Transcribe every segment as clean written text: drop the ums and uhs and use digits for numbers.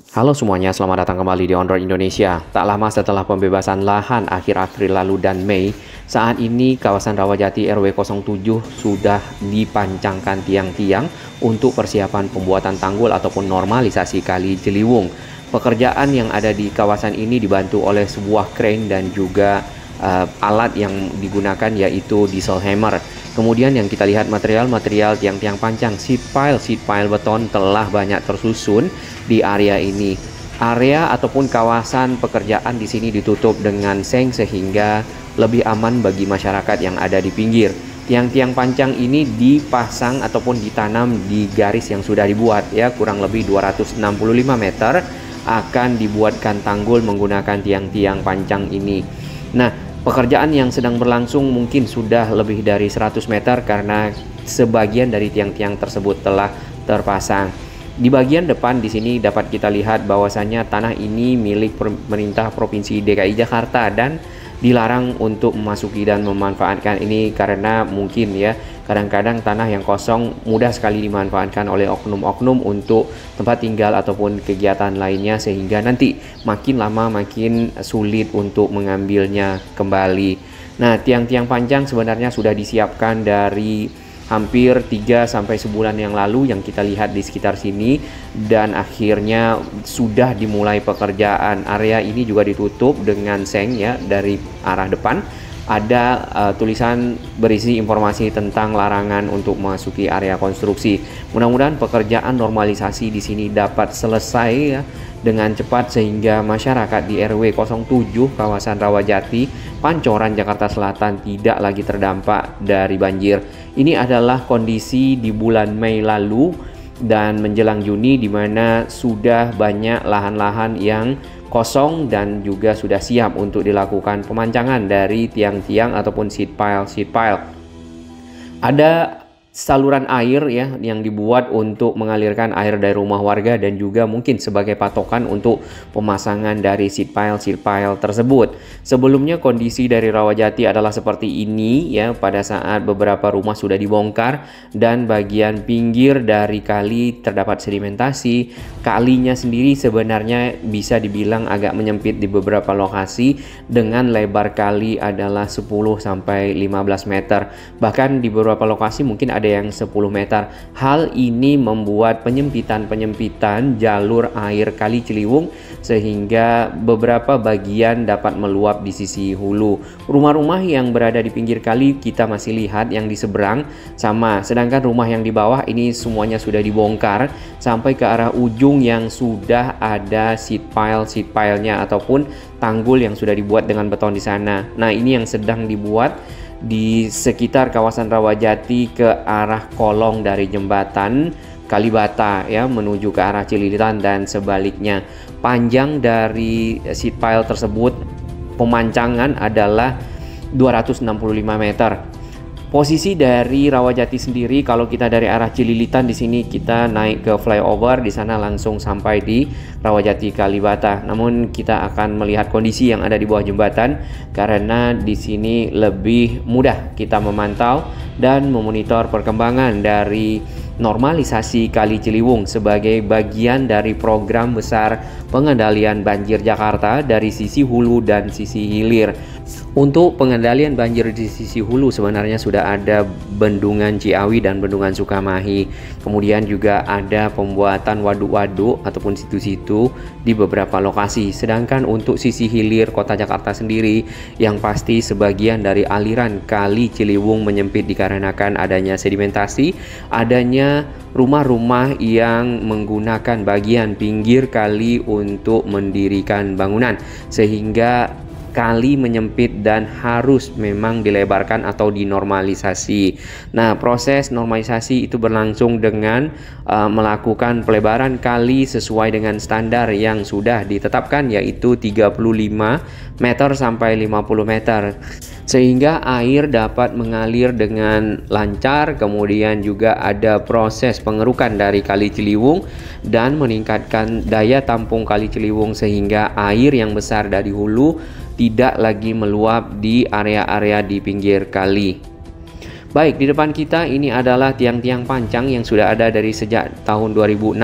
Halo semuanya, selamat datang kembali di On Road Indonesia. Tak lama setelah pembebasan lahan akhir April lalu dan Mei, saat ini kawasan Rawajati RW 07 sudah dipancangkan tiang-tiang untuk persiapan pembuatan tanggul ataupun normalisasi Kali Ciliwung. Pekerjaan yang ada di kawasan ini dibantu oleh sebuah crane dan juga alat yang digunakan yaitu diesel hammer. Kemudian yang kita lihat material tiang-tiang pancang, sheet pile beton telah banyak tersusun di area ini. Area ataupun kawasan pekerjaan di sini ditutup dengan seng sehingga lebih aman bagi masyarakat yang ada di pinggir. Tiang-tiang pancang ini dipasang ataupun ditanam di garis yang sudah dibuat ya, kurang lebih 265 meter akan dibuatkan tanggul menggunakan tiang-tiang pancang ini. Nah, pekerjaan yang sedang berlangsung mungkin sudah lebih dari 100 meter karena sebagian dari tiang-tiang tersebut telah terpasang. Di bagian depan di sini dapat kita lihat bahwasannya tanah ini milik pemerintah Provinsi DKI Jakarta dan dilarang untuk memasuki dan memanfaatkan ini karena mungkin ya kadang-kadang tanah yang kosong mudah sekali dimanfaatkan oleh oknum-oknum untuk tempat tinggal ataupun kegiatan lainnya sehingga nanti makin lama makin sulit untuk mengambilnya kembali. Nah, tiang-tiang panjang sebenarnya sudah disiapkan dari hampir 3 sampai sebulan yang lalu yang kita lihat di sekitar sini dan akhirnya sudah dimulai pekerjaan. Area ini juga ditutup dengan seng ya dari arah depan. Ada tulisan berisi informasi tentang larangan untuk memasuki area konstruksi. Mudah-mudahan pekerjaan normalisasi di sini dapat selesai ya dengan cepat sehingga masyarakat di RW 07 kawasan Rawajati, Pancoran, Jakarta Selatan tidak lagi terdampak dari banjir. Ini adalah kondisi di bulan Mei lalu dan menjelang Juni di mana sudah banyak lahan-lahan yang kosong dan juga sudah siap untuk dilakukan pemancangan dari tiang-tiang ataupun sheet pile. Ada saluran air ya yang dibuat untuk mengalirkan air dari rumah warga dan juga mungkin sebagai patokan untuk pemasangan dari sheet pile tersebut. Sebelumnya kondisi dari Rawajati adalah seperti ini ya pada saat beberapa rumah sudah dibongkar dan bagian pinggir dari kali terdapat sedimentasi. Kalinya sendiri sebenarnya bisa dibilang agak menyempit di beberapa lokasi dengan lebar kali adalah 10 sampai 15 meter. Bahkan di beberapa lokasi mungkin ada yang 10 meter. Hal ini membuat penyempitan jalur air Kali Ciliwung sehingga beberapa bagian dapat meluap di sisi hulu. Rumah-rumah yang berada di pinggir kali kita masih lihat yang di seberang sama, sedangkan rumah yang di bawah ini semuanya sudah dibongkar sampai ke arah ujung yang sudah ada sheet pile-nya ataupun tanggul yang sudah dibuat dengan beton di sana. Nah, ini yang sedang dibuat di sekitar kawasan Rawajati ke arah kolong dari jembatan Kalibata ya menuju ke arah Cililitan dan sebaliknya. Panjang dari sheet pile tersebut pemancangan adalah 265 meter. Posisi dari Rawajati sendiri kalau kita dari arah Cililitan di sini kita naik ke flyover di sana langsung sampai di Rawajati Kalibata. Namun kita akan melihat kondisi yang ada di bawah jembatan karena di sini lebih mudah kita memantau dan memonitor perkembangan dari normalisasi Kali Ciliwung sebagai bagian dari program besar pengendalian banjir Jakarta dari sisi hulu dan sisi hilir. Untuk pengendalian banjir di sisi hulu sebenarnya sudah ada Bendungan Ciawi dan Bendungan Sukamahi. Kemudian juga ada pembuatan waduk-waduk ataupun situ-situ di beberapa lokasi. Sedangkan untuk sisi hilir kota Jakarta sendiri yang pasti sebagian dari aliran Kali Ciliwung menyempit dikarenakan adanya sedimentasi, adanya rumah-rumah yang menggunakan bagian pinggir kali untuk mendirikan bangunan sehingga kali menyempit dan harus memang dilebarkan atau dinormalisasi. Nah, proses normalisasi itu berlangsung dengan melakukan pelebaran kali sesuai dengan standar yang sudah ditetapkan yaitu 35 meter sampai 50 meter sehingga air dapat mengalir dengan lancar. Kemudian juga ada proses pengerukan dari Kali Ciliwung dan meningkatkan daya tampung Kali Ciliwung sehingga air yang besar dari hulu tidak lagi meluap di area-area di pinggir kali. Baik, di depan kita ini adalah tiang-tiang pancang yang sudah ada dari sejak tahun 2016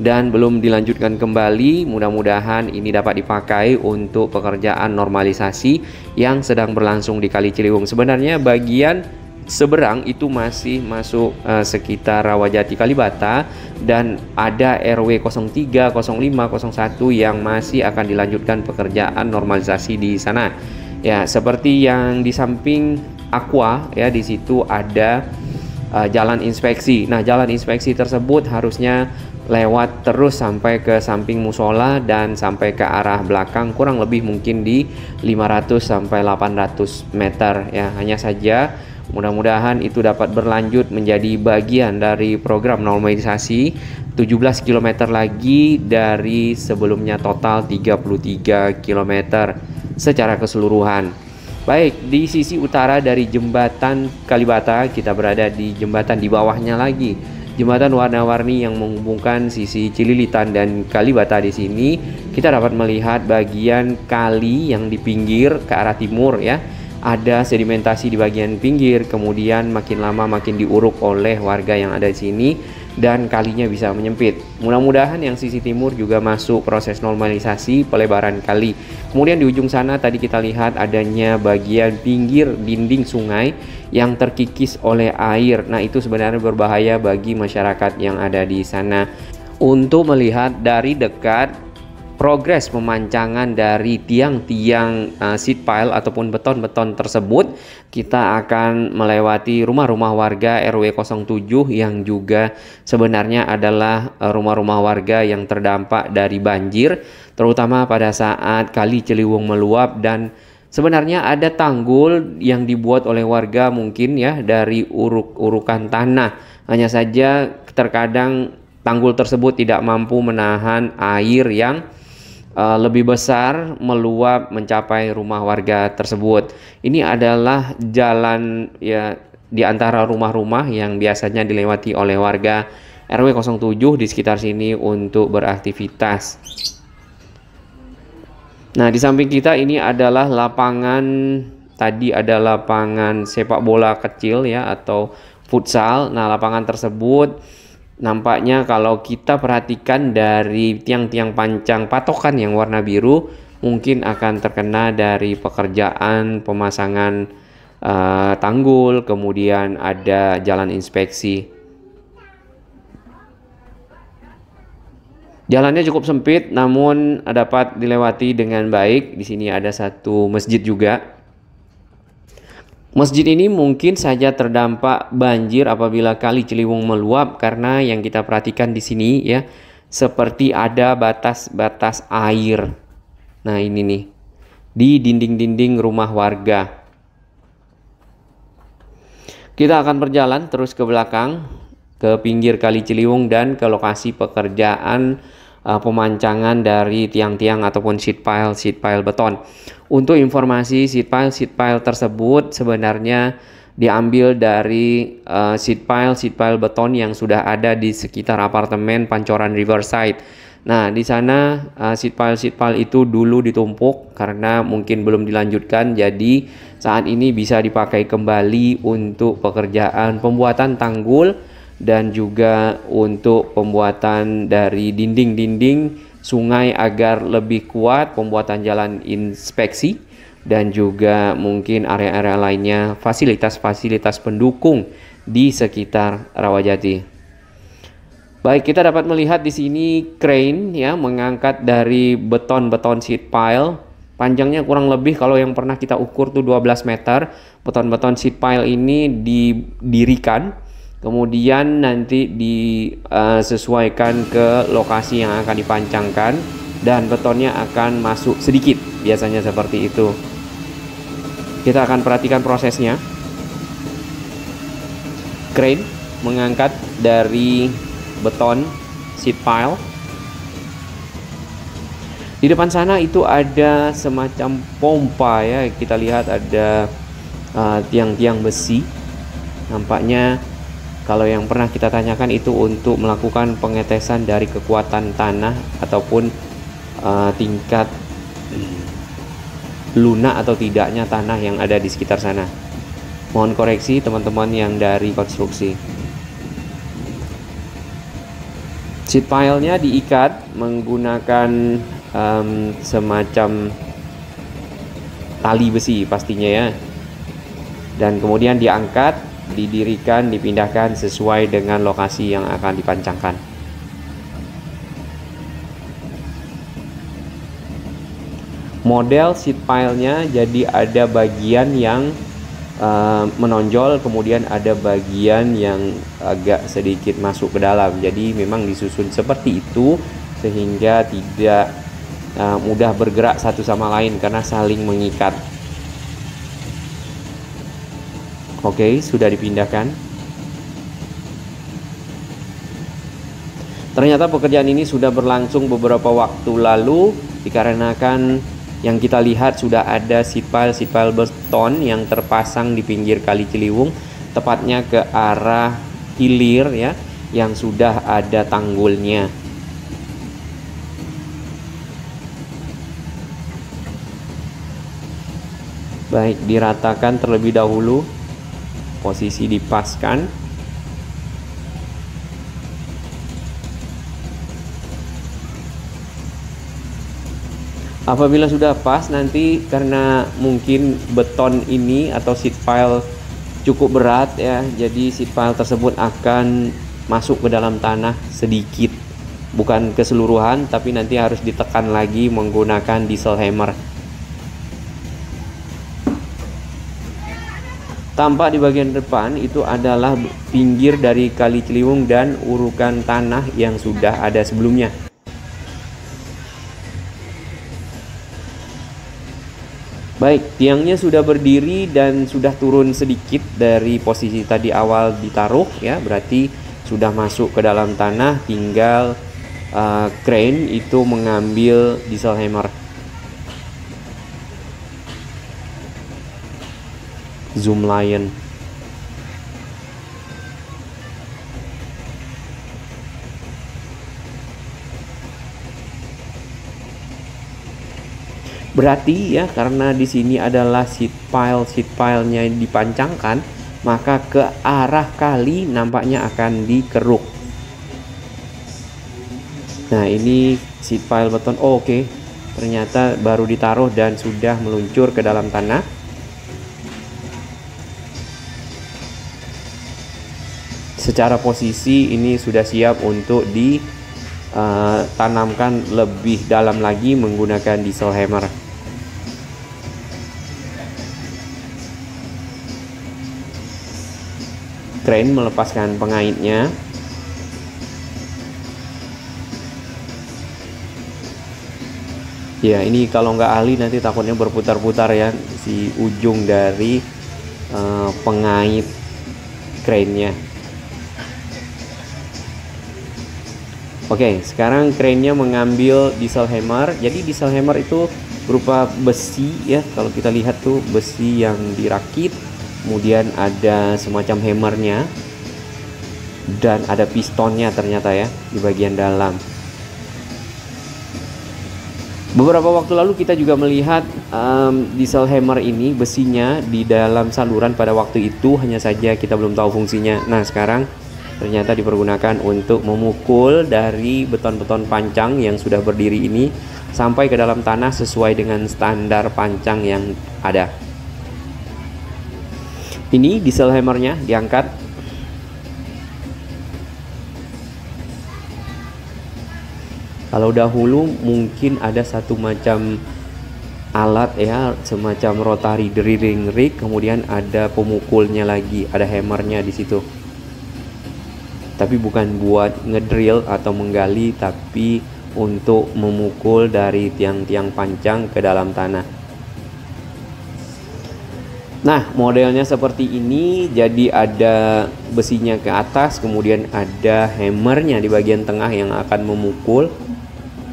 dan belum dilanjutkan kembali. Mudah-mudahan ini dapat dipakai untuk pekerjaan normalisasi yang sedang berlangsung di Kali Ciliwung. Sebenarnya bagian seberang itu masih masuk sekitar Rawajati Kalibata, dan ada RW 03, 05, 01 yang masih akan dilanjutkan pekerjaan normalisasi di sana. Ya, seperti yang di samping Aqua ya, di situ ada jalan inspeksi. Nah, jalan inspeksi tersebut harusnya lewat terus sampai ke samping musola dan sampai ke arah belakang, kurang lebih mungkin di 500 sampai 800 meter ya. Hanya saja mudah-mudahan itu dapat berlanjut menjadi bagian dari program normalisasi 17 km lagi dari sebelumnya total 33 km secara keseluruhan. Baik, di sisi utara dari jembatan Kalibata, kita berada di jembatan di bawahnya lagi. Jembatan warna-warni yang menghubungkan sisi Cililitan dan Kalibata. Di sini kita dapat melihat bagian kali yang di pinggir ke arah timur ya. Ada sedimentasi di bagian pinggir, kemudian makin lama makin diuruk oleh warga yang ada di sini dan kalinya bisa menyempit. Mudah-mudahan yang sisi timur juga masuk proses normalisasi pelebaran kali. Kemudian di ujung sana tadi kita lihat adanya bagian pinggir dinding sungai yang terkikis oleh air. Nah, itu sebenarnya berbahaya bagi masyarakat yang ada di sana. Untuk melihat dari dekat progres pemancangan dari tiang-tiang seat pile ataupun beton-beton tersebut, kita akan melewati rumah-rumah warga RW 07 yang juga sebenarnya adalah rumah-rumah warga yang terdampak dari banjir, terutama pada saat Kali Ciliwung meluap. Dan sebenarnya ada tanggul yang dibuat oleh warga mungkin ya dari uruk-urukan tanah. Hanya saja terkadang tanggul tersebut tidak mampu menahan air yang lebih besar meluap mencapai rumah warga tersebut. Ini adalah jalan ya di antara rumah-rumah yang biasanya dilewati oleh warga RW 07 di sekitar sini untuk beraktivitas. Nah, di samping kita ini adalah lapangan, tadi ada lapangan sepak bola kecil ya atau futsal. Nah, lapangan tersebut nampaknya kalau kita perhatikan dari tiang-tiang pancang patokan yang warna biru mungkin akan terkena dari pekerjaan pemasangan tanggul, kemudian ada jalan inspeksi. Jalannya cukup sempit namun dapat dilewati dengan baik. Di sini ada satu masjid juga. Masjid ini mungkin saja terdampak banjir apabila Kali Ciliwung meluap, karena yang kita perhatikan di sini ya seperti ada batas-batas air. Nah, ini nih di dinding-dinding rumah warga. Kita akan berjalan terus ke belakang ke pinggir Kali Ciliwung dan ke lokasi pekerjaan pemancangan dari tiang-tiang ataupun sheet pile beton. Untuk informasi, sheet pile tersebut sebenarnya diambil dari sheet pile beton yang sudah ada di sekitar apartemen Pancoran Riverside. Nah, di sana sheet pile itu dulu ditumpuk karena mungkin belum dilanjutkan, jadi saat ini bisa dipakai kembali untuk pekerjaan pembuatan tanggul dan juga untuk pembuatan dari dinding-dinding sungai agar lebih kuat, pembuatan jalan inspeksi, dan juga mungkin area-area lainnya, fasilitas-fasilitas pendukung di sekitar Rawajati. Baik, kita dapat melihat di sini crane ya mengangkat dari beton-beton sheet pile. Panjangnya kurang lebih kalau yang pernah kita ukur tuh 12 meter. Beton-beton sheet pile ini didirikan, kemudian nanti disesuaikan ke lokasi yang akan dipancangkan dan betonnya akan masuk sedikit, biasanya seperti itu. Kita akan perhatikan prosesnya. Crane mengangkat dari beton sheet pile. Di depan sana itu ada semacam pompa ya, kita lihat ada tiang-tiang besi. Nampaknya kalau yang pernah kita tanyakan itu untuk melakukan pengetesan dari kekuatan tanah ataupun tingkat lunak atau tidaknya tanah yang ada di sekitar sana. Mohon koreksi teman-teman yang dari konstruksi. Seat pile-nya diikat menggunakan semacam tali besi pastinya ya, dan kemudian diangkat, didirikan, dipindahkan sesuai dengan lokasi yang akan dipancangkan. Model seat pile-nya jadi ada bagian yang menonjol, kemudian ada bagian yang agak sedikit masuk ke dalam. Jadi memang disusun seperti itu sehingga tidak mudah bergerak satu sama lain karena saling mengikat. Oke, sudah dipindahkan. Ternyata pekerjaan ini sudah berlangsung beberapa waktu lalu, dikarenakan yang kita lihat sudah ada seat pile beton yang terpasang di pinggir Kali Ciliwung, tepatnya ke arah hilir ya, yang sudah ada tanggulnya. Baik, diratakan terlebih dahulu, posisi dipaskan. Apabila sudah pas, nanti karena mungkin beton ini atau seat pile cukup berat ya, jadi seat pile tersebut akan masuk ke dalam tanah sedikit, bukan keseluruhan, tapi nanti harus ditekan lagi menggunakan diesel hammer. Tampak di bagian depan itu adalah pinggir dari Kali Ciliwung dan urukan tanah yang sudah ada sebelumnya. Baik, tiangnya sudah berdiri dan sudah turun sedikit dari posisi tadi awal ditaruh ya, berarti sudah masuk ke dalam tanah, tinggal crane itu mengambil diesel hammer. Zoom Lion. Berarti ya, karena di sini adalah seat pile-nya dipancangkan, maka ke arah kali nampaknya akan dikeruk. Nah, ini seat pile beton. Oh, oke. Ternyata baru ditaruh dan sudah meluncur ke dalam tanah. Secara posisi ini sudah siap untuk ditanamkan lebih dalam lagi menggunakan diesel hammer. Crane melepaskan pengaitnya. Ya, ini kalau nggak ahli nanti takutnya berputar-putar ya si ujung dari pengait crane-nya. Oke, sekarang crane-nya mengambil diesel hammer. Jadi diesel hammer itu berupa besi ya, kalau kita lihat tuh besi yang dirakit, kemudian ada semacam hammernya dan ada pistonnya ternyata ya di bagian dalam. Beberapa waktu lalu kita juga melihat diesel hammer ini besinya di dalam saluran pada waktu itu, hanya saja kita belum tahu fungsinya. Nah, sekarang ternyata dipergunakan untuk memukul dari beton-beton pancang yang sudah berdiri ini sampai ke dalam tanah sesuai dengan standar pancang yang ada. Ini diesel hammernya diangkat. Kalau dahulu mungkin ada satu macam alat ya, semacam rotary drilling rig, kemudian ada pemukulnya lagi, ada hammernya di situ. Tapi bukan buat ngedrill atau menggali, tapi untuk memukul dari tiang-tiang pancang ke dalam tanah. Nah, modelnya seperti ini, jadi ada besinya ke atas, kemudian ada hammernya di bagian tengah yang akan memukul,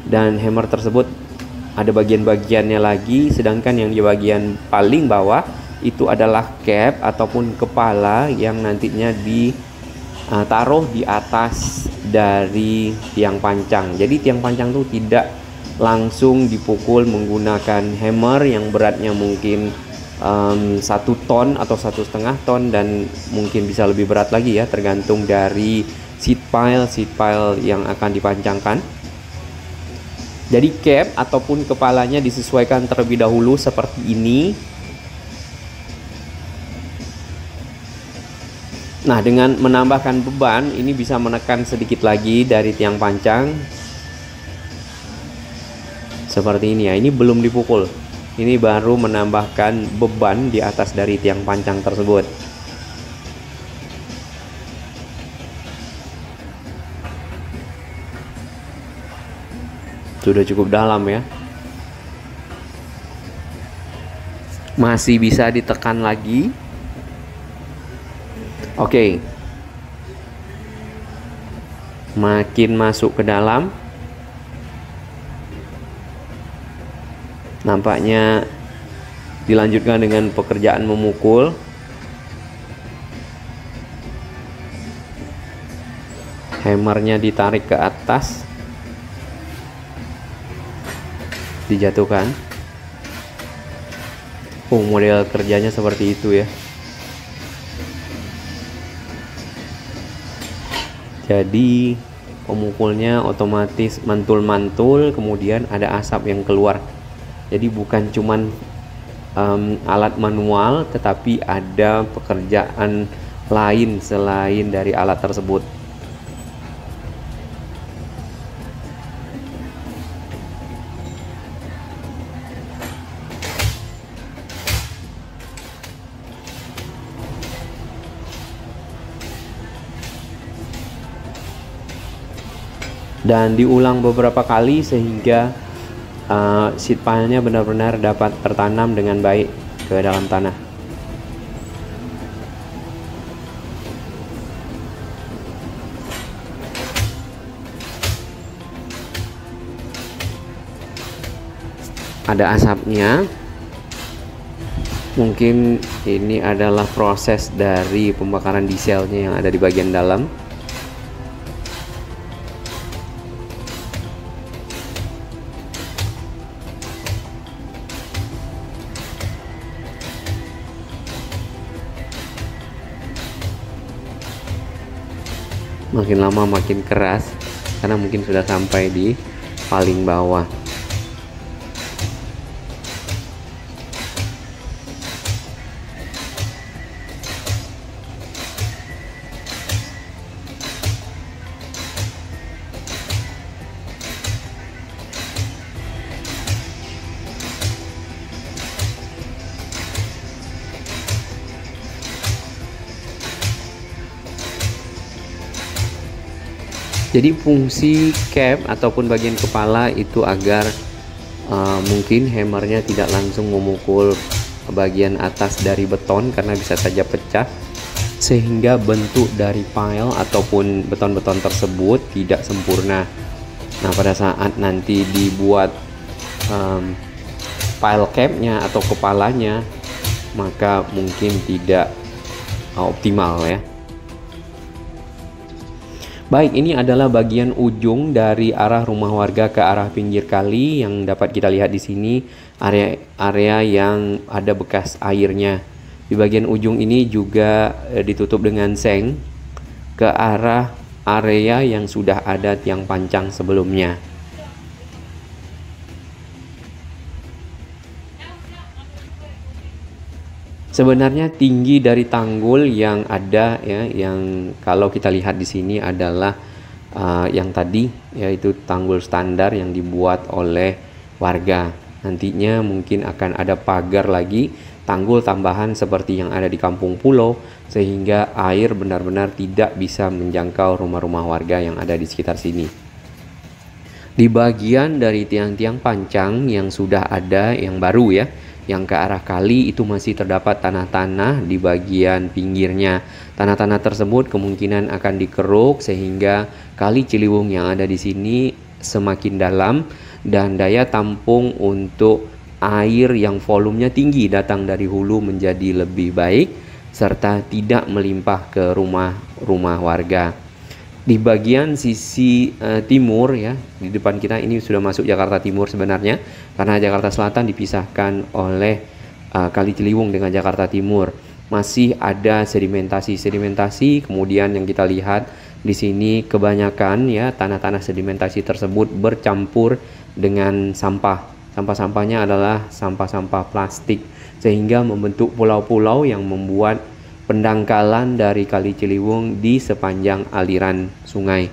dan hammer tersebut ada bagian-bagiannya lagi, sedangkan yang di bagian paling bawah itu adalah cap ataupun kepala yang nantinya ditaruh di atas dari tiang pancang. Jadi tiang pancang itu tidak langsung dipukul menggunakan hammer yang beratnya mungkin 1 ton atau 1,5 ton, dan mungkin bisa lebih berat lagi ya, tergantung dari seat pile yang akan dipancangkan. Jadi cap ataupun kepalanya disesuaikan terlebih dahulu seperti ini. Nah, dengan menambahkan beban ini bisa menekan sedikit lagi dari tiang pancang seperti ini ya. Ini belum dipukul, ini baru menambahkan beban di atas dari tiang pancang tersebut. Sudah cukup dalam ya, masih bisa ditekan lagi. Oke, makin masuk ke dalam, nampaknya dilanjutkan dengan pekerjaan memukul. Hammernya ditarik ke atas, dijatuhkan. Model kerjanya seperti itu ya. Jadi pemukulnya otomatis mantul-mantul, kemudian ada asap yang keluar. Jadi bukan cuman alat manual, tetapi ada pekerjaan lain selain dari alat tersebut. Dan diulang beberapa kali sehingga seat pile-nya benar-benar dapat tertanam dengan baik ke dalam tanah. Ada asapnya. Mungkin ini adalah proses dari pembakaran dieselnya yang ada di bagian dalam. Makin lama makin keras karena mungkin sudah sampai di paling bawah. Jadi fungsi cap ataupun bagian kepala itu agar mungkin hammernya tidak langsung memukul bagian atas dari beton karena bisa saja pecah, sehingga bentuk dari pile ataupun beton-beton tersebut tidak sempurna. Nah, pada saat nanti dibuat pile capnya atau kepalanya, maka mungkin tidak optimal ya. Baik, ini adalah bagian ujung dari arah rumah warga ke arah pinggir kali yang dapat kita lihat di sini, area yang ada bekas airnya. Di bagian ujung ini juga ditutup dengan seng ke arah area yang sudah ada tiang pancang sebelumnya. Sebenarnya tinggi dari tanggul yang ada ya, yang kalau kita lihat di sini adalah yang tadi, yaitu tanggul standar yang dibuat oleh warga. Nantinya mungkin akan ada pagar lagi, tanggul tambahan seperti yang ada di kampung pulau, sehingga air benar-benar tidak bisa menjangkau rumah-rumah warga yang ada di sekitar sini. Di bagian dari tiang-tiang pancang yang sudah ada, yang baru ya, yang ke arah kali itu masih terdapat tanah-tanah di bagian pinggirnya. Tanah-tanah tersebut kemungkinan akan dikeruk sehingga kali Ciliwung yang ada di sini semakin dalam dan daya tampung untuk air yang volumenya tinggi datang dari hulu menjadi lebih baik serta tidak melimpah ke rumah-rumah warga. Di bagian sisi timur ya, di depan kita ini sudah masuk Jakarta Timur sebenarnya, karena Jakarta Selatan dipisahkan oleh Kali Ciliwung dengan Jakarta Timur. Masih ada sedimentasi, kemudian yang kita lihat Di sini kebanyakan ya tanah-tanah sedimentasi tersebut bercampur dengan sampah. Sampah-sampahnya adalah sampah-sampah plastik sehingga membentuk pulau-pulau yang membuat pendangkalan dari Kali Ciliwung di sepanjang aliran sungai.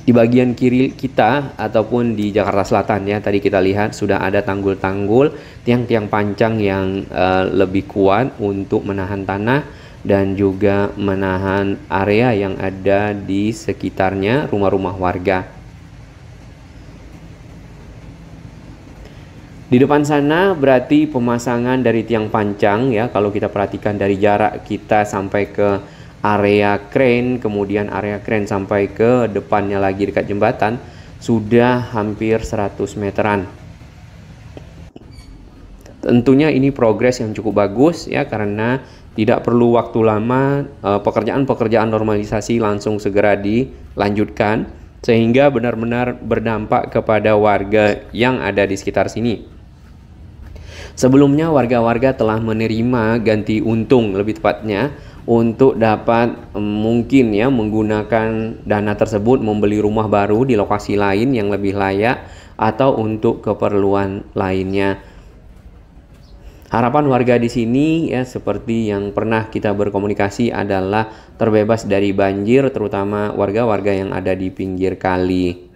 Di bagian kiri kita ataupun di Jakarta Selatan ya, tadi kita lihat sudah ada tanggul-tanggul, tiang-tiang pancang yang lebih kuat untuk menahan tanah dan juga menahan area yang ada di sekitarnya rumah-rumah warga. Di depan sana berarti pemasangan dari tiang pancang ya, kalau kita perhatikan dari jarak kita sampai ke area crane, kemudian area crane sampai ke depannya lagi dekat jembatan sudah hampir 100 meteran. Tentunya ini progres yang cukup bagus ya, karena tidak perlu waktu lama, pekerjaan-pekerjaan normalisasi langsung segera dilanjutkan sehingga benar-benar berdampak kepada warga yang ada di sekitar sini. Sebelumnya warga-warga telah menerima ganti untung, lebih tepatnya untuk dapat mungkin ya menggunakan dana tersebut membeli rumah baru di lokasi lain yang lebih layak atau untuk keperluan lainnya. Harapan warga di sini ya seperti yang pernah kita berkomunikasi adalah terbebas dari banjir, terutama warga-warga yang ada di pinggir kali.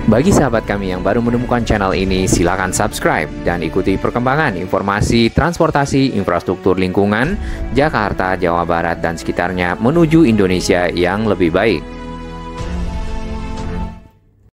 Bagi sahabat kami yang baru menemukan channel ini, silakan subscribe dan ikuti perkembangan informasi transportasi infrastruktur lingkungan Jakarta, Jawa Barat, dan sekitarnya menuju Indonesia yang lebih baik.